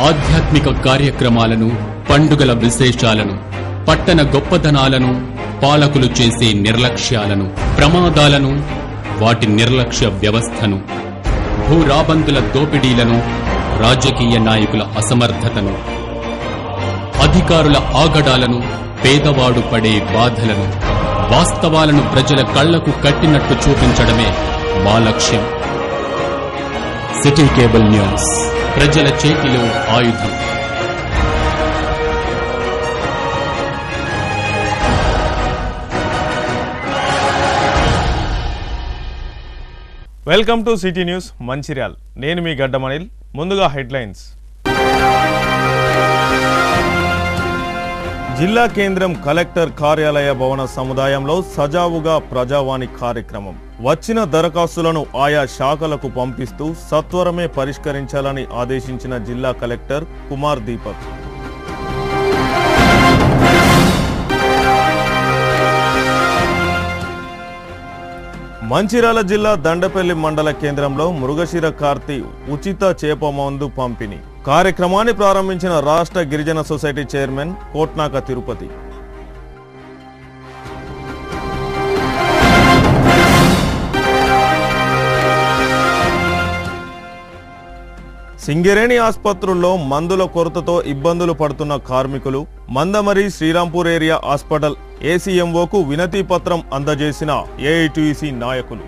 ఆధ్యాత్మిక కార్యక్రమాలను, పండుగల విశేషాలను, పట్టణ గొప్పదనాలను, పాలకులు చేసే నిర్లక్ష్యాలను, ప్రమాదాలను, వాటి నిర్లక్ష్య వ్యవస్థను, భూరాబందుల దోపిడీలను, రాజకీయ నాయకుల అసమర్థతను, అధికారుల ఆగడాలను, పేదవాడు పడే బాధలను, వాస్తవాలను ప్రజల కళ్లకు కట్టినట్టు చూపించడమే మా లక్ష్యం. సిటీ కేబుల్ న్యూస్, ప్రజల చేతిలో ఆయుధం. Welcome to city news Mancherial. నేను మీ గడ్డమనిల్. ముందుగా హెడ్లైన్స్. జిల్లా కేంద్రం కలెక్టర్ కార్యాలయ భవన సముదాయంలో సజావుగా ప్రజావాణి కార్యక్రమం. వచ్చిన దరఖాస్తులను ఆయా శాఖలకు పంపిస్తూ సత్వరమే పరిష్కరించాలని ఆదేశించిన జిల్లా కలెక్టర్ కుమార్ దీపక్. మంచిర్యాల జిల్లా దండపల్లి మండల కేంద్రంలో మృగశిర కార్తీ ఉచిత చేప మందు పంపిణీ కార్యక్రమాన్ని ప్రారంభించిన రాష్ట్ర గిరిజన సొసైటీ చైర్మన్ కోట్నాక తిరుపతి. సింగరేణి ఆసుపత్రుల్లో మందుల కొరతతో ఇబ్బందులు పడుతున్న కార్మికులు మందమరి శ్రీరాంపూర్ ఏరియా హాస్పిటల్ ఏసీఎంఓకు వినతి పత్రం అందజేసిన ఏఐటీయూసీ నాయకులు.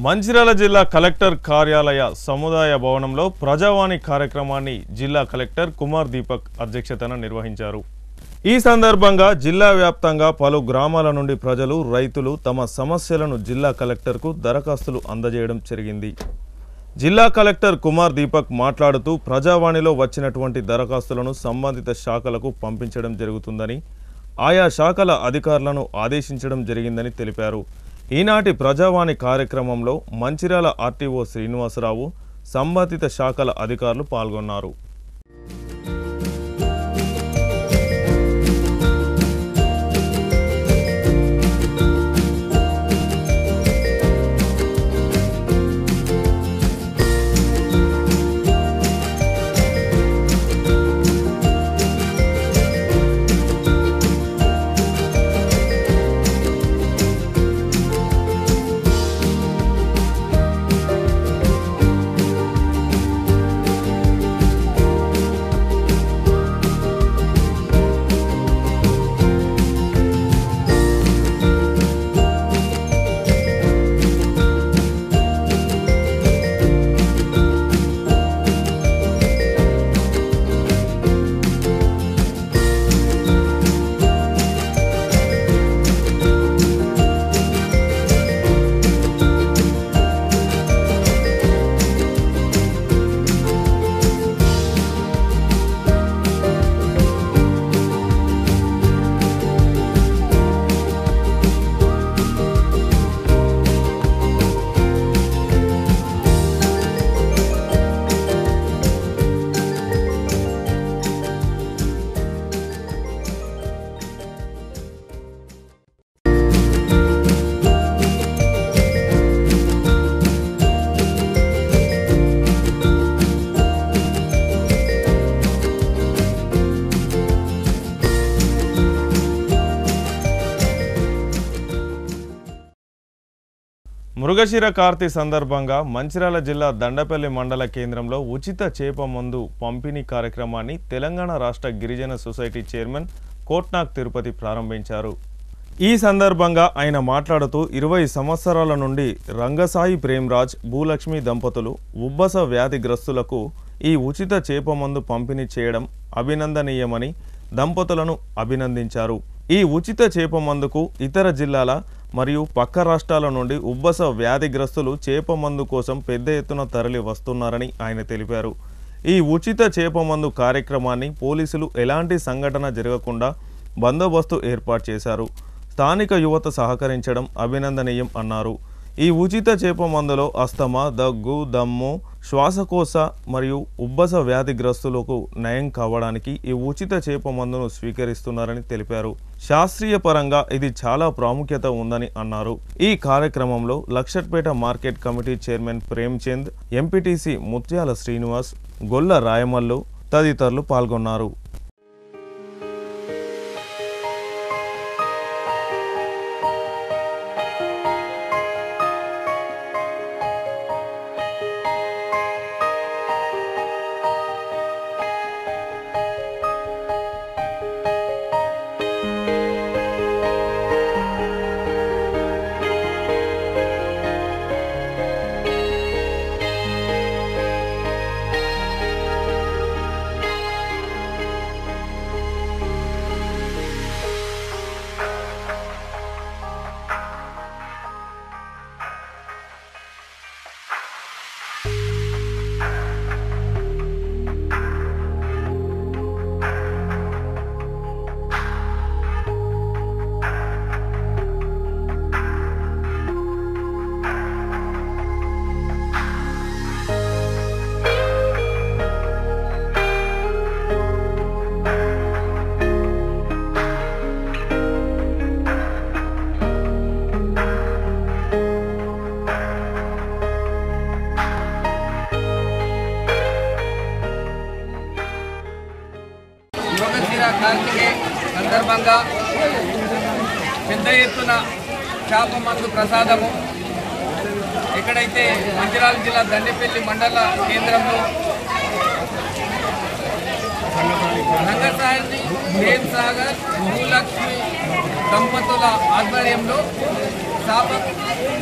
మంచిర్యాల జిల్లా కలెక్టర్ కార్యాలయ సముదాయ భవనంలో ప్రజావాణి కార్యక్రమాన్ని జిల్లా కలెక్టర్ కుమార్ దీపక్ అధ్యక్షతన నిర్వహించారు. ఈ సందర్భంగా జిల్లా వ్యాప్తంగా పలు గ్రామాల నుండి ప్రజలు, రైతులు తమ సమస్యలను జిల్లా కలెక్టర్కు దరఖాస్తులు అందజేయడం జరిగింది. జిల్లా కలెక్టర్ కుమార్ దీపక్ మాట్లాడుతూ ప్రజావాణిలో వచ్చినటువంటి దరఖాస్తులను సంబంధిత శాఖలకు పంపించడం జరుగుతుందని, ఆయా శాఖల అధికారులను ఆదేశించడం జరిగిందని తెలిపారు. ఈనాటి ప్రజావాణి కార్యక్రమంలో మంచిర్యాల ఆర్టీఓ శ్రీనివాసరావు, సంబంధిత శాఖల అధికారులు పాల్గొన్నారు. మృగశిర కార్తీ సందర్భంగా మంచిర్యాల జిల్లా దండపల్లి మండల కేంద్రంలో ఉచిత చేప మందు పంపిణీ కార్యక్రమాన్ని తెలంగాణ రాష్ట్ర గిరిజన సొసైటీ చైర్మన్ కోట్నాక్ తిరుపతి ప్రారంభించారు. ఈ సందర్భంగా ఆయన మాట్లాడుతూ 20 సంవత్సరాల నుండి రంగసాయి ప్రేమ్రాజ్, భూలక్ష్మి దంపతులు ఉబ్బస వ్యాధిగ్రస్తులకు ఈ ఉచిత చేప మందు పంపిణీ చేయడం అభినందనీయమని దంపతులను అభినందించారు. ఈ ఉచిత చేప మందుకు ఇతర జిల్లాల మరియు పక్క రాష్ట్రాల నుండి ఉబ్బస వ్యాధిగ్రస్తులు చేప మందు కోసం పెద్ద ఎత్తున తరలి వస్తున్నారని ఆయన తెలిపారు. ఈ ఉచిత చేప మందు కార్యక్రమాన్ని పోలీసులు ఎలాంటి సంఘటన జరగకుండా బందోబస్తు ఏర్పాటు చేశారు. స్థానిక యువత సహకరించడం అభినందనీయం అన్నారు. ఈ ఉచిత చేప మందులో అస్తమా, దగ్గు, దమ్ము, శ్వాసకోశ మరియు ఉబ్బస వ్యాధిగ్రస్తులకు నయం కావడానికి ఈ ఉచిత చేప మందును స్వీకరిస్తున్నారని తెలిపారు. శాస్త్రీయ పరంగా ఇది చాలా ప్రాముఖ్యత ఉందని అన్నారు. ఈ కార్యక్రమంలో Luxettipet market committee chairman Premchand, MPTC ముత్యాల శ్రీనివాస్, గొల్ల రాయమల్లు తదితరులు పాల్గొన్నారు. కార్తీకే సందర్భంగా పెద్ద ఎత్తున చేప మందు ప్రసాదము ఎక్కడైతే మంచిర్యాల జిల్లా దండేపల్లి మండల కేంద్రంలో రంగసాయి ప్రేమ్ సాగర్ భూలక్ష్మి దంపతుల ఆధ్వర్యంలో చేప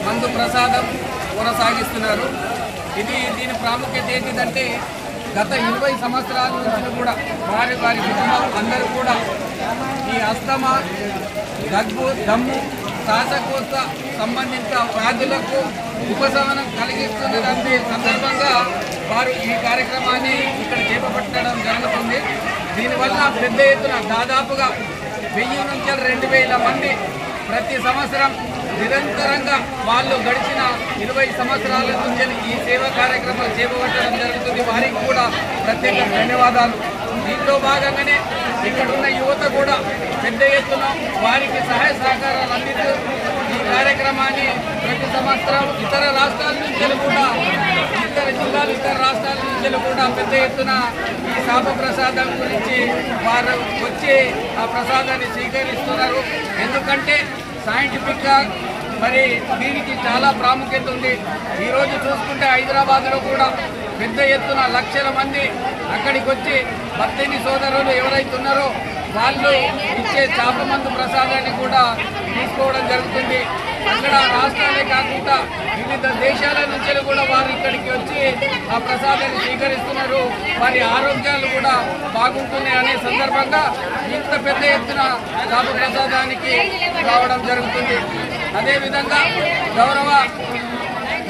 మందు ప్రసాదం కొనసాగిస్తున్నారు. దీని ప్రాముఖ్యత ఏంటిదంటే గత 20 సంవత్సరాల నుంచి కూడా వారి కుటుంబం అందరూ కూడా ఈ అస్తమా, దగ్గు, దమ్ము, శ్వాసకోశ సంబంధిత వ్యాధులకు ఉపశమనం కలిగిస్తున్నటువంటి సందర్భంగా వారు ఈ కార్యక్రమాన్ని ఇక్కడ చేపట్టడం జరుగుతుంది. దీనివల్ల పెద్ద ఎత్తున దాదాపుగా 1000 నుంచి 2000 మంది ప్రతి సంవత్సరం నిరంతరంగా వాళ్ళు గడిచిన 20 సంవత్సరాల నుంచి ఈ సేవా కార్యక్రమాలు చేపట్టడం జరుగుతుంది. వారికి కూడా ప్రత్యేక ధన్యవాదాలు. దీంట్లో భాగంగానే ఇక్కడున్న యువత కూడా పెద్ద ఎత్తున వారికి సహాయ సహకారాలు అందిస్తూ ఈ కార్యక్రమాన్ని ప్రతి సంవత్సరం ఇతర రాష్ట్రాల నుంచి కూడా ఇతర జిల్లాలు ఇతర రాష్ట్రాల నుంచి కూడా పెద్ద ఎత్తున ఈ శాప ప్రసాదం గురించి వారు వచ్చి ఆ ప్రసాదాన్ని స్వీకరిస్తున్నారు. ఎందుకంటే సైంటిఫిక్గా మరి దీనికి చాలా ప్రాముఖ్యత ఉంది. ఈరోజు చూసుకుంటే హైదరాబాద్లో కూడా పెద్ద ఎత్తున లక్షల మంది అక్కడికి వచ్చి భక్తిని సోదరులు ఎవరైతే ఉన్నారో వాళ్ళు ఇచ్చే చేప మందు ప్రసాదాన్ని కూడా తీసుకోవడం జరుగుతుంది. అక్కడ రాష్ట్రాలే కాకుండా వివిధ దేశాల నుంచి కూడా వారు ఇక్కడికి వచ్చి ఆ ప్రసాదాన్ని స్వీకరిస్తున్నారు. వారి ఆరోగ్యాలు కూడా బాగుంటున్నాయి అనే సందర్భంగా ఇంత పెద్ద ఎత్తున చేప ప్రసాదానికి రావడం జరుగుతుంది. అదేవిధంగా గౌరవ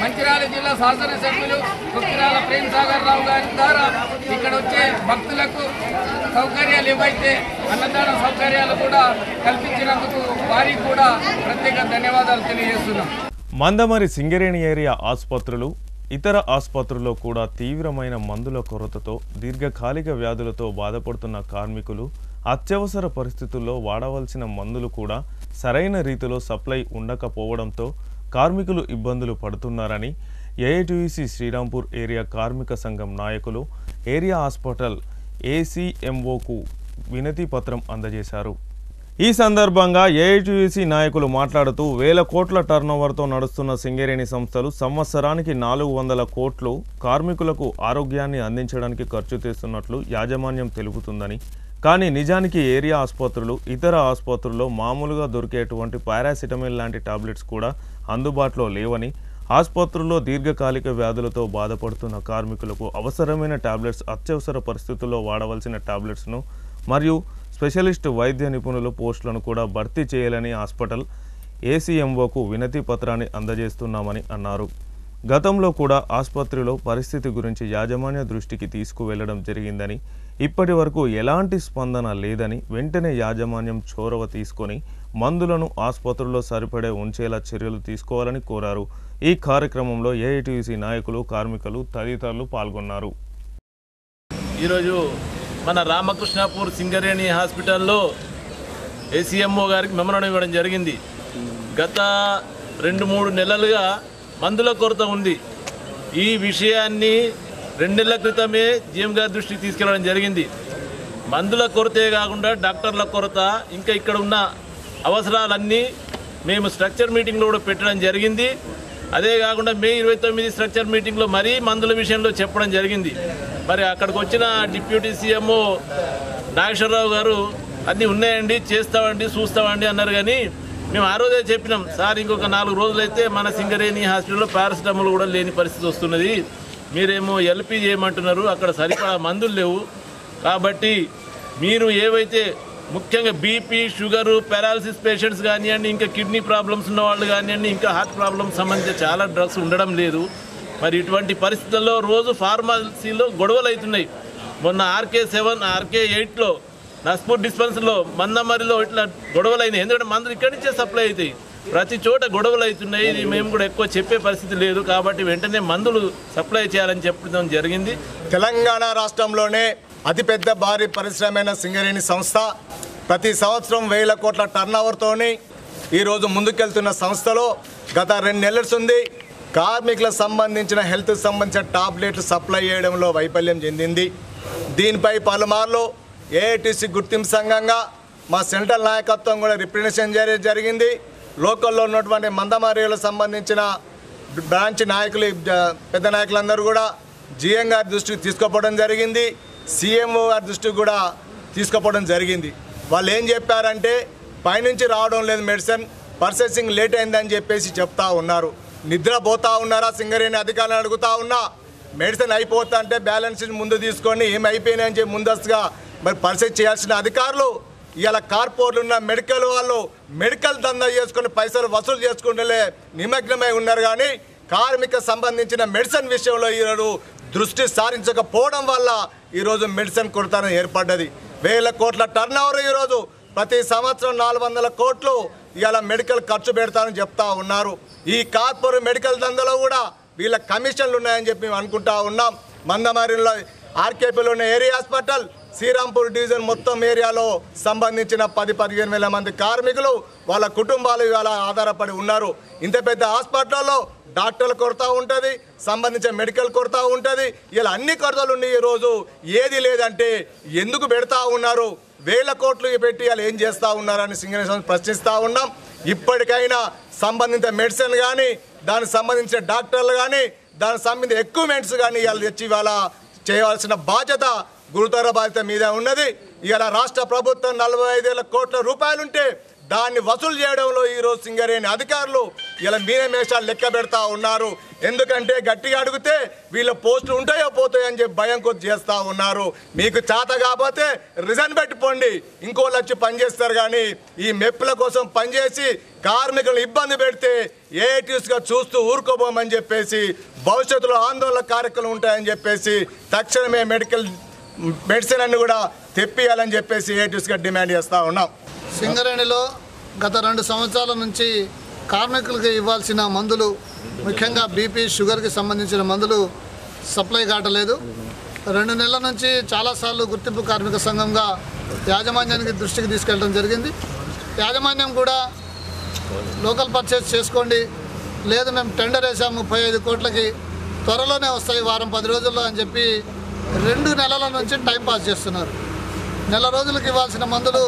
మంచిర్యాల జిల్లా శాసనసభ్యులు కుక్కిరాల ప్రేమ్ సాగర్ రావు గారి ద్వారా ఇక్కడ వచ్చే భక్తులకు సౌకర్యాలు ఏవైతే అన్నదాన సౌకర్యాలు కూడా కల్పించినందుకు వారికి కూడా ప్రత్యేక ధన్యవాదాలు తెలియజేస్తున్నాం. మందమరి సింగరేణి ఏరియా ఆసుపత్రులు, ఇతర ఆసుపత్రుల్లో కూడా తీవ్రమైన మందుల కొరతతో దీర్ఘకాలిక వ్యాధులతో బాధపడుతున్న కార్మికులు అత్యవసర పరిస్థితుల్లో వాడవలసిన మందులు కూడా సరైన రీతిలో సప్లై ఉండకపోవడంతో కార్మికులు ఇబ్బందులు పడుతున్నారని ఏఐటీయూసీ శ్రీరాంపూర్ ఏరియా కార్మిక సంఘం నాయకులు ఏరియా హాస్పిటల్ ఏసీఎంఓకు వినతి పత్రం అందజేశారు. ఈ సందర్భంగా ఏఐటీయూసీ నాయకులు మాట్లాడుతూ వేల కోట్ల టర్నోవర్తో నడుస్తున్న సింగరేణి సంస్థలు సంవత్సరానికి 400 కోట్లు కార్మికులకు ఆరోగ్యాన్ని అందించడానికి ఖర్చు చేస్తున్నట్లు యాజమాన్యం తెలుపుతుందని, కానీ నిజానికి ఏరియా ఆసుపత్రులు, ఇతర ఆసుపత్రుల్లో మామూలుగా దొరికేటువంటి పారాసిటమాల్ లాంటి టాబ్లెట్స్ కూడా అందుబాటులో లేవని, ఆసుపత్రుల్లో దీర్ఘకాలిక వ్యాధులతో బాధపడుతున్న కార్మికులకు అవసరమైన టాబ్లెట్స్ అత్యవసర పరిస్థితుల్లో వాడవలసిన టాబ్లెట్స్ను మరియు స్పెషలిస్ట్ వైద్య నిపుణుల పోస్టులను కూడా భర్తీ చేయాలని హాస్పిటల్ ఏసీఎంఓకు వినతి పత్రాన్ని అందజేస్తున్నామని అన్నారు. గతంలో కూడా ఆసుపత్రిలో పరిస్థితి గురించి యాజమాన్య దృష్టికి తీసుకువెళ్లడం జరిగిందని, ఇప్పటి వరకు ఎలాంటి స్పందన లేదని, వెంటనే యాజమాన్యం చొరవ తీసుకొని మందులను ఆసుపత్రుల్లో సరిపడే ఉంచేలా చర్యలు తీసుకోవాలని కోరారు. ఈ కార్యక్రమంలో ఏఐటీయూసీ నాయకులు, కార్మికులు తదితరులు పాల్గొన్నారు. ఈరోజు మన రామకృష్ణాపూర్ సింగరేణి హాస్పిటల్లో ఏసీఎంఓ గారికి మెమోరాండం ఇవ్వడం జరిగింది. గత 2-3 నెలలుగా మందుల కొరత ఉంది. ఈ విషయాన్ని 2 నెలల క్రితమే జీఎం గారి దృష్టికి తీసుకెళ్లడం జరిగింది. మందుల కొరతే కాకుండా డాక్టర్ల కొరత, ఇంకా ఇక్కడ ఉన్న అవసరాలన్నీ మేము స్ట్రక్చర్ మీటింగ్లో కూడా పెట్టడం జరిగింది. అదే కాకుండా మే 29 స్ట్రక్చర్ మీటింగ్లో మరీ మందుల విషయంలో చెప్పడం జరిగింది. మరి అక్కడికి వచ్చిన డిప్యూటీ సీఎంఓ నాగేశ్వరరావు గారు అన్నీ ఉన్నాయండి, చేస్తామండి, చూస్తామండి అన్నారు. కానీ మేము ఆ రోజే చెప్పినాం, సార్ ఇంకొక 4 రోజులైతే మన సింగరేణి హాస్పిటల్లో పారాసిటమాల్ కూడా లేని పరిస్థితి వస్తున్నది, మీరేమో ఎల్పీ చేయమంటున్నారు, అక్కడ సరిపడా మందులు లేవు. కాబట్టి మీరు ఏవైతే ముఖ్యంగా బీపీ, షుగరు, పారాలసిస్ పేషెంట్స్ కానివ్వండి, ఇంకా కిడ్నీ ప్రాబ్లమ్స్ ఉన్న వాళ్ళు కానివ్వండి, ఇంకా హార్ట్ ప్రాబ్లమ్స్ సంబంధించిన చాలా డ్రగ్స్ ఉండడం లేదు. మరి ఇటువంటి పరిస్థితుల్లో రోజు ఫార్మసీలో గొడవలు అవుతున్నాయి. మొన్న RK7, RK8లో నస్పూర్ డిస్పెన్సరీలో, మందమరిలో ఇట్లా గొడవలు అయినాయి. ఎందుకంటే మందులు ఇక్కడి నుంచే సప్లై అవుతాయి. ప్రతి చోట గొడవలు అవుతున్నాయి. ఇది మేము కూడా ఎక్కువ చెప్పే పరిస్థితి లేదు. కాబట్టి వెంటనే మందులు సప్లై చేయాలని చెప్పడం జరిగింది. తెలంగాణ రాష్ట్రంలోనే అతిపెద్ద భారీ పరిశ్రమైన సింగరేణి సంస్థ ప్రతి సంవత్సరం 1000 కోట్ల టర్నోవర్తోని ఈరోజు ముందుకెళ్తున్న సంస్థలో గత 2 నెలలు ఉంది కార్మికులకు సంబంధించిన హెల్త్ సంబంధించిన టాబ్లెట్లు సప్లై చేయడంలో వైఫల్యం చెందింది. దీనిపై పలుమార్లు ఏఐటీసీ గుర్తింపు సంఘంగా మా సెంట్రల్ నాయకత్వం కూడా రిప్రజెంటేషన్ జరిగింది. లోకల్లో ఉన్నటువంటి మందమర్యాలకు సంబంధించిన బ్రాంచ్ నాయకులు, పెద్ద నాయకులందరూ కూడా జీఎం గారి దృష్టికి తీసుకుపోవడం జరిగింది. సీఎంఓ గారి దృష్టికి కూడా తీసుకుపోవడం జరిగింది. వాళ్ళు ఏం చెప్పారంటే పైనుంచి రావడం లేదు, మెడిసిన్ ప్రాసెసింగ్ లేట్ అయిందని చెప్పేసి చెప్తా ఉన్నారు. నిద్రపోతా ఉన్నారా సింగరేణి అధికారులను అడుగుతా ఉన్నా. మెడిసిన్ అయిపోతా అంటే బ్యాలెన్స్ ముందు తీసుకొని ఏమి అయిపోయినాయని చెప్పి ముందస్తుగా మరి పరిచయం చేయాల్సిన అధికారులు ఇలా కార్పొరేట్లు ఉన్న మెడికల్ వాళ్ళు మెడికల్ దందా చేసుకుని పైసలు వసూలు చేసుకుంటూనే నిమగ్నమై ఉన్నారు. కానీ కార్మిక సంబంధించిన మెడిసిన్ విషయంలో ఈరోజు దృష్టి సారించకపోవడం వల్ల ఈరోజు మెడిసిన్ కొరత ఏర్పడ్డది. 1000 కోట్ల టర్నోవర్ ఈరోజు ప్రతి సంవత్సరం 400 కోట్లు ఇలా మెడికల్ ఖర్చు పెడతానని చెప్తా ఉన్నారు. ఈ కార్పొరేట్ మెడికల్ దందాలో కూడా వీళ్ళ కమిషన్లు ఉన్నాయని చెప్పి మేము అనుకుంటా ఉన్నాం. మందమరిలో ఆర్కేపీలో ఉన్న ఏరియా హాస్పిటల్, శ్రీరాంపూర్ డివిజన్ మొత్తం ఏరియాలో సంబంధించిన 10-15 వేల మంది కార్మికులు వాళ్ళ కుటుంబాలు ఇవాళ ఆధారపడి ఉన్నారు. ఇంత పెద్ద హాస్పిటల్లో డాక్టర్ల కొరత ఉంటుంది, సంబంధించిన మెడికల్ కొరత ఉంటుంది. ఇలా అన్ని కొరతలు ఉన్నాయి. ఈరోజు ఏది లేదంటే ఎందుకు పెడతా ఉన్నారు? 1000 కోట్లు పెట్టి ఇలా ఏం చేస్తూ ఉన్నారని సింగరేణి ప్రశ్నిస్తూ ఉన్నాం. ఇప్పటికైనా సంబంధిత మెడిసిన్ కానీ, దానికి సంబంధించిన డాక్టర్లు కానీ, దానికి సంబంధించిన ఎక్విప్మెంట్స్ కానీ ఇవాళ తెచ్చి ఇవాళ చేయవలసిన బాధ్యత, గురుతర బాధ్యత మీద ఉన్నది. ఇవాళ రాష్ట్ర ప్రభుత్వం 45,000 కోట్ల రూపాయలుంటే దాన్ని వసూలు చేయడంలో ఈరోజు సింగరేణి అధికారులు ఇలా మీనమేషాలు లెక్క పెడతా ఉన్నారు. ఎందుకంటే గట్టిగా అడిగితే వీళ్ళ పోస్టులు ఉంటాయో పోతాయో అని చెప్పి భయం కొద్ది చేస్తూ ఉన్నారు. మీకు చేత కాకపోతే రిజైన్ పెట్టుకోండి, ఇంకోళ్ళు వచ్చి పనిచేస్తారు. కానీ ఈ మెప్పుల కోసం పనిచేసి కార్మికులను ఇబ్బంది పెడితే ఏఐటీస్గా చూస్తూ ఊరుకోబోమని చెప్పేసి, భవిష్యత్తులో ఆందోళన కార్యక్రమాలు ఉంటాయని చెప్పేసి తక్షణమే మెడిసిన్ అన్ని కూడా తెప్పియాలని చెప్పేసి ఏఐటీస్గా డిమాండ్ చేస్తూ ఉన్నాం. సింగరేణిలో గత 2 సంవత్సరాల నుంచి కార్మికులకు ఇవ్వాల్సిన మందులు, ముఖ్యంగా బీపీ, షుగర్కి సంబంధించిన మందులు సప్లై కావట్లేదు. 2 నెలల నుంచి చాలాసార్లు గుర్తింపు కార్మిక సంఘంగా యాజమాన్యానికి దృష్టికి తీసుకెళ్ళడం జరిగింది. యాజమాన్యం కూడా లోకల్ పర్చేస్ చేసుకోండి, లేదు మేము టెండర్ వేసాం 35 కోట్లకి, త్వరలోనే వస్తాయి, వారం 10 రోజుల్లో అని చెప్పి 2 నెలల నుంచి టైం పాస్ చేస్తున్నారు. నెల రోజులకు ఇవ్వాల్సిన మందులు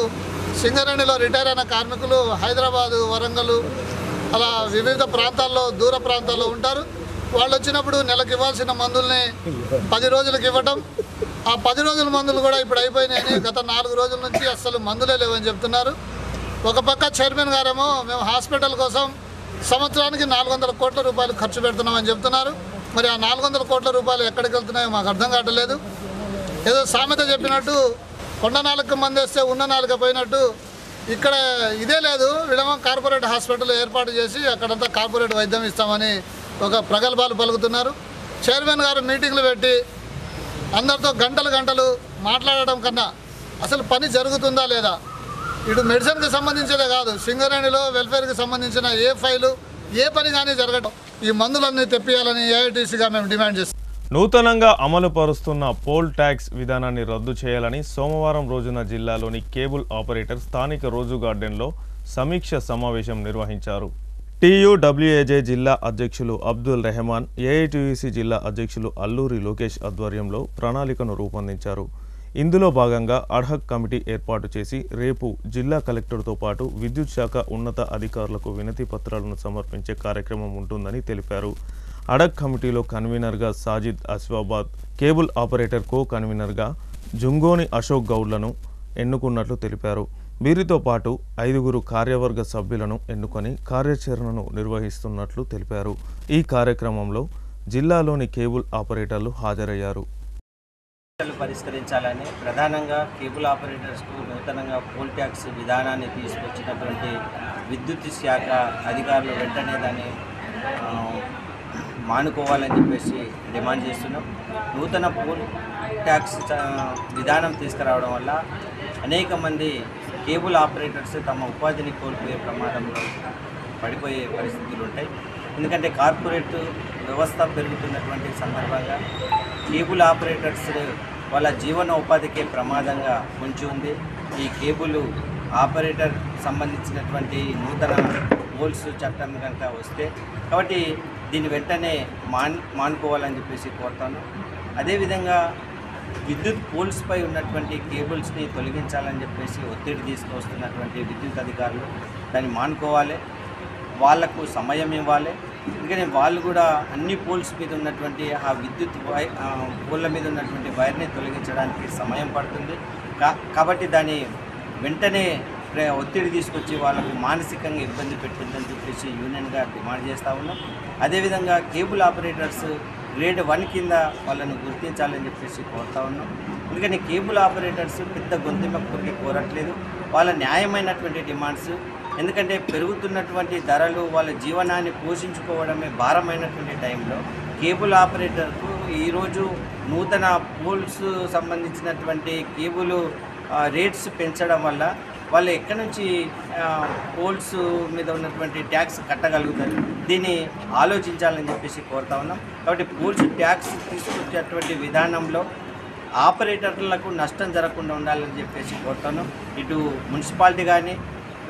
సింగరేణిలో రిటైర్ అయిన కార్మికులు హైదరాబాదు, వరంగల్ అలా వివిధ ప్రాంతాల్లో, దూర ప్రాంతాల్లో ఉంటారు. వాళ్ళు వచ్చినప్పుడు నెలకు ఇవ్వాల్సిన మందుల్ని 10 రోజులకు ఇవ్వటం, ఆ 10 రోజుల మందులు కూడా ఇప్పుడు అయిపోయినాయని గత 4 రోజుల నుంచి అస్సలు మందులే లేవని చెప్తున్నారు. ఒక పక్క చైర్మన్ గారేమో మేము హాస్పిటల్ కోసం సంవత్సరానికి 400 కోట్ల రూపాయలు ఖర్చు పెడుతున్నామని చెప్తున్నారు. మరి ఆ 400 కోట్ల రూపాయలు ఎక్కడికి వెళ్తున్నాయో మాకు అర్థం కావట్లేదు. ఏదో సామెత చెప్పినట్టు కొండ నాలుగు మందేస్తే ఉన్న నాలుగు పోయినట్టు ఇక్కడ ఇదే లేదు. వీళ్ళేమో కార్పొరేట్ హాస్పిటల్ ఏర్పాటు చేసి అక్కడంతా కార్పొరేట్ వైద్యం ఇస్తామని ఒక ప్రగల్భాలు పలుకుతున్నారు. చైర్మన్ గారు మీటింగ్లు పెట్టి అందరితో గంటలు మాట్లాడడం కన్నా అసలు పని జరుగుతుందా లేదా, ఇటు మెడిసిన్కి సంబంధించేదే కాదు, సింగరేణిలో వెల్ఫేర్కి సంబంధించిన ఏ ఫైలు ఏ పని కానీ జరగడం, ఈ మందులన్నీ తెప్పియాలని ఏఐటీసీగా మేము డిమాండ్ చేస్తాం. నూతనంగా అమలు పరుస్తున్న పోల్ ట్యాక్స్ విధానాన్ని రద్దు చేయాలని సోమవారం రోజున జిల్లాలోని కేబుల్ ఆపరేటర్ స్థానిక రోజు గార్డెన్లో సమీక్ష సమావేశం నిర్వహించారు. TUWAJ జిల్లా అధ్యక్షులు అబ్దుల్ రెహమాన్, ఏఐటీయూసీ జిల్లా అధ్యక్షులు అల్లూరి లోకేష్ ఆధ్వర్యంలో ప్రణాళికను రూపొందించారు. ఇందులో భాగంగా అడ్హక్ కమిటీ ఏర్పాటు చేసి రేపు జిల్లా కలెక్టర్తో పాటు విద్యుత్ శాఖ ఉన్నత అధికారులకు వినతి పత్రాలను సమర్పించే కార్యక్రమం ఉంటుందని తెలిపారు. అడ్హక్ కమిటీలో కన్వీనర్గా సాజిద్ అస్వాబాద్, కేబుల్ ఆపరేటర్ కో కన్వీనర్గా జుంగోని అశోక్ గౌడ్లను ఎన్నుకున్నట్లు తెలిపారు. వీరితో పాటు 5 కార్యవర్గ సభ్యులను ఎన్నుకొని కార్యాచరణను నిర్వహిస్తున్నట్లు తెలిపారు. ఈ కార్యక్రమంలో జిల్లాలోని కేబుల్ ఆపరేటర్లు హాజరయ్యారు. పరిష్కరించాలని ప్రధానంగా కేబుల్ ఆపరేటర్స్కు నూతనంగా పోల్ ట్యాక్స్ విధానాన్ని తీసుకొచ్చినటువంటి విద్యుత్ శాఖ అధికారులు వెంటనే దాన్ని మానుకోవాలని చెప్పేసి డిమాండ్ చేస్తున్నాం. నూతన పోల్ ట్యాక్స్ విధానం తీసుకురావడం వల్ల అనేక మంది కేబుల్ ఆపరేటర్స్ తమ ఉపాధిని కోల్పోయే ప్రమాదంలో పడిపోయే పరిస్థితులు ఉంటాయి. ఎందుకంటే కార్పొరేట్ వ్యవస్థ పెరుగుతున్నటువంటి సందర్భంగా కేబుల్ ఆపరేటర్స్ వాళ్ళ జీవనోపాధికే ప్రమాదంగా పొంచి ఉంది. ఈ కేబుల్ ఆపరేటర్ సంబంధించినటువంటి నూతన పోల్స్ చట్టం కనుక వస్తే కాబట్టి దీన్ని వెంటనే మానుకోవాలని చెప్పేసి కోరుతాను. అదేవిధంగా విద్యుత్ పోల్స్పై ఉన్నటువంటి కేబుల్స్ని తొలగించాలని చెప్పేసి ఒత్తిడి తీసుకొస్తున్నటువంటి విద్యుత్ అధికారులు దాన్ని మానుకోవాలి, వాళ్లకు సమయం ఇవ్వాలి. ఎందుకంటే వాళ్ళు కూడా అన్ని పోల్స్ మీద ఉన్నటువంటి ఆ విద్యుత్ పోల్ల మీద ఉన్నటువంటి వైర్ని తొలగించడానికి సమయం పడుతుంది. కాబట్టి దాన్ని వెంటనే ఒత్తిడి తీసుకొచ్చి వాళ్ళకు మానసికంగా ఇబ్బంది పెట్టిందని చెప్పేసి యూనియన్గా డిమాండ్ చేస్తూ ఉన్నాం. అదేవిధంగా కేబుల్ ఆపరేటర్స్ గ్రేడ్ 1 కింద వాళ్ళను గుర్తించాలని చెప్పేసి కోరుతా ఉన్నాం. ఎందుకంటే కేబుల్ ఆపరేటర్స్ పెద్ద గొంతుమక్కుడికి కోరట్లేదు, వాళ్ళ న్యాయమైనటువంటి డిమాండ్స్. ఎందుకంటే పెరుగుతున్నటువంటి ధరలు వాళ్ళ జీవనాన్ని పోషించుకోవడమే భారమైనటువంటి టైంలో కేబుల్ ఆపరేటర్కు ఈరోజు నూతన పోల్స్ సంబంధించినటువంటి కేబుల్ రేట్స్ పెంచడం వల్ల వాళ్ళు ఎక్కడి నుంచి పోల్స్ మీద ఉన్నటువంటి ట్యాక్స్ కట్టగలుగుతారు, దీన్ని ఆలోచించాలని చెప్పేసి కోరుతా ఉన్నాం. కాబట్టి పోల్స్ ట్యాక్స్ తీసుకొచ్చేటువంటి విధానంలో ఆపరేటర్లకు నష్టం జరగకుండా ఉండాలని చెప్పేసి కోరుతున్నాం. ఇటు మున్సిపాలిటీ కానీ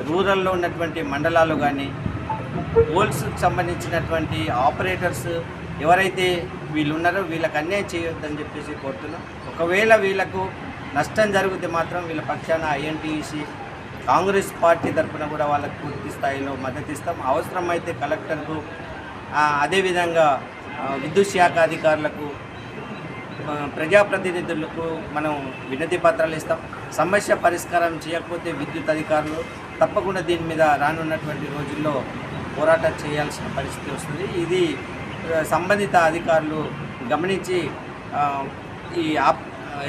రూరల్లో ఉన్నటువంటి మండలాలు కానీ పోల్స్కి సంబంధించినటువంటి ఆపరేటర్స్ ఎవరైతే వీళ్ళు ఉన్నారో వీళ్ళకి అన్యాయం చేయొద్దని చెప్పేసి కోరుతున్నాం. ఒకవేళ వీళ్ళకు నష్టం జరిగితే మాత్రం వీళ్ళ పక్షాన ఐఎన్టీయూసీ కాంగ్రెస్ పార్టీ తరఫున కూడా వాళ్ళకు పూర్తి స్థాయిలో మద్దతు ఇస్తాం. అవసరమైతే కలెక్టర్కు అదేవిధంగా విద్యుత్ శాఖ అధికారులకు ప్రజాప్రతినిధులకు మనం వినతి పత్రాలు ఇస్తాం. సమస్య పరిష్కారం చేయకపోతే విద్యుత్ అధికారులు తప్పకుండా దీని మీద రానున్నటువంటి రోజుల్లో పోరాటం చేయాల్సిన పరిస్థితి వస్తుంది. ఇది సంబంధిత అధికారులు గమనించి ఈ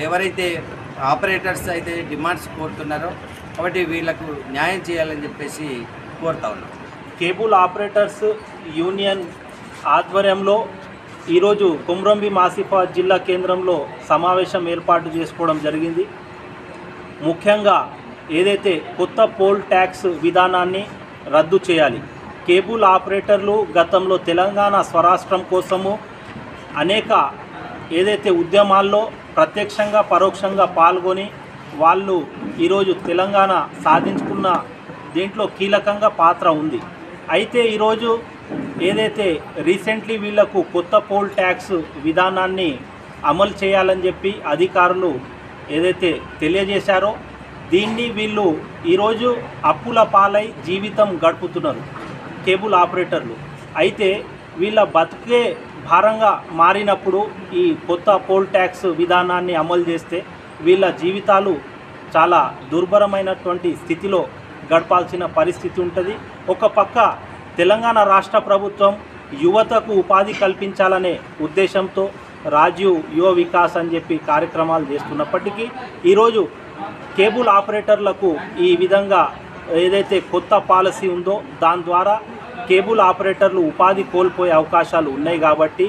ఎవరైతే ఆపరేటర్స్ అయితే డిమాండ్స్ కోరుతున్నారో కాబట్టి వీళ్లకు న్యాయం చేయాలని చెప్పేసి కోరుతా ఉన్నాం. కేబుల్ ఆపరేటర్స్ యూనియన్ ఆధ్వర్యంలో ఈరోజు కొమ్రంభీం ఆసిఫాబాద్ జిల్లా కేంద్రంలో సమావేశం ఏర్పాటు చేసుకోవడం జరిగింది. ముఖ్యంగా ఏదైతే కొత్త పోల్ ట్యాక్స్ విధానాన్ని రద్దు చేయాలి. కేబుల్ ఆపరేటర్లు గతంలో తెలంగాణ స్వరాష్ట్రం కోసము అనేక ఏదైతే ఉద్యమాల్లో ప్రత్యక్షంగా పరోక్షంగా పాల్గొని వాళ్ళు ఈరోజు తెలంగాణ సాధించుకున్న దీంట్లో కీలకంగా పాత్ర ఉంది. అయితే ఈరోజు ఏదైతే రీసెంట్లీ వీళ్లకు కొత్త పోల్ ట్యాక్స్ విధానాన్ని అమలు చేయాలని చెప్పి అధికారులు ఏదైతే తెలియజేశారో దీన్ని వీళ్ళు ఈరోజు అప్పుల పాలై జీవితం గడుపుతున్నారు కేబుల్ ఆపరేటర్లు. అయితే వీళ్ళ బతుకే భారంగా మారినప్పుడు ఈ కొత్త పోల్ ట్యాక్స్ విధానాన్ని అమలు చేస్తే వీళ్ళ జీవితాలు చాలా దుర్భరమైనటువంటి స్థితిలో గడపాల్సిన పరిస్థితి ఉంటుంది. ఒక పక్క తెలంగాణ రాష్ట్ర ప్రభుత్వం యువతకు ఉపాధి కల్పించాలనే ఉద్దేశంతో రాజీవ్ యువ వికాస్ అని చెప్పి కార్యక్రమాలు చేస్తున్నప్పటికీ ఈరోజు కేబుల్ ఆపరేటర్లకు ఈ విధంగా ఏదైతే కొత్త పాలసీ ఉందో దాని ద్వారా కేబుల్ ఆపరేటర్లు ఉపాధి కోల్పోయే అవకాశాలు ఉన్నాయి కాబట్టి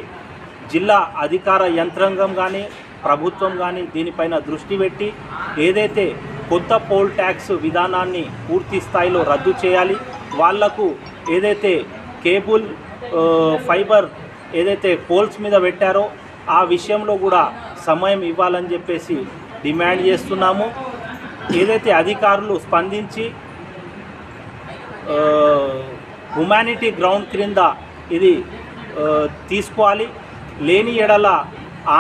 జిల్లా అధికార యంత్రాంగం కానీ ప్రభుత్వం కానీ దీనిపైన దృష్టి పెట్టి ఏదైతే కొత్త పోల్ ట్యాక్స్ విధానాన్ని పూర్తి స్థాయిలో రద్దు చేయాలి. వాళ్లకు ఏదైతే కేబుల్ ఫైబర్ ఏదైతే పోల్స్ మీద పెట్టారో ఆ విషయంలో కూడా సమయం ఇవ్వాలని చెప్పేసి డిమాండ్ చేస్తున్నాము. ఏదైతే అధికారులు స్పందించి హ్యుమానిటీ గ్రౌండ్ క్రింద ఇది తీసుకోవాలి, లేని ఎడల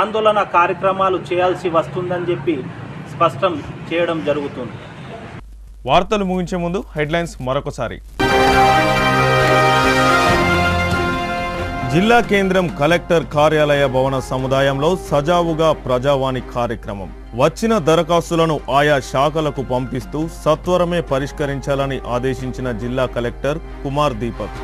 ఆందోళన కార్యక్రమాలు చేయాల్సి వస్తుందని చెప్పి స్పష్టం చేయడం జరుగుతుంది. వార్తలు ముగించే ముందు హెడ్లైన్స్ మరొకసారి. జిల్లా కేంద్రం కలెక్టర్ కార్యాలయ భవన సముదాయంలో సజావుగా ప్రజావాణి కార్యక్రమం. వచ్చిన దరఖాస్తులను ఆయా శాఖలకు పంపిస్తూ సత్వరమే పరిష్కరించాలని ఆదేశించిన జిల్లా కలెక్టర్ కుమార్ దీపక్.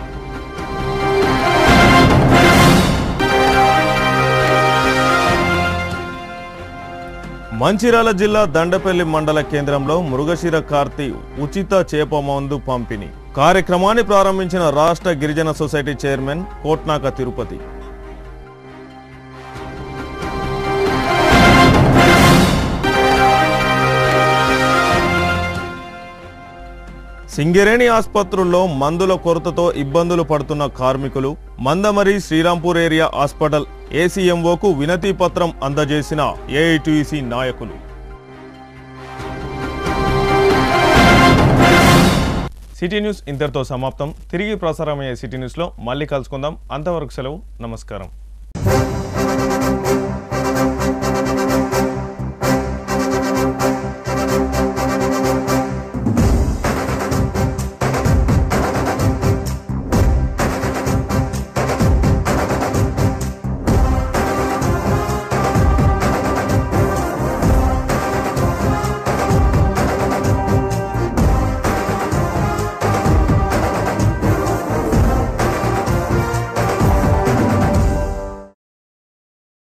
మంచిర్యాల జిల్లా దండపల్లి మండల కేంద్రంలో మృగశిర కార్తీ ఉచిత చేప మందు పంపిణీ కార్యక్రమాన్ని ప్రారంభించిన రాష్ట్ర గిరిజన సొసైటీ చైర్మన్ కోట్నాక తిరుపతి. సింగరేణి ఆసుపత్రుల్లో మందుల కొరతతో ఇబ్బందులు పడుతున్న కార్మికులు మందమరి శ్రీరాంపూర్ ఏరియా హాస్పిటల్ ఏసీఎంఓకు వినతి పత్రం అందజేసిన ఏఐటీయూసీ నాయకులు. సిటీ న్యూస్ ఇంతటితో సమాప్తం. తిరిగి ప్రసారమయ్యే సిటీ న్యూస్లో మళ్ళీ కలుసుకుందాం. అంతవరకు సెలవు. నమస్కారం.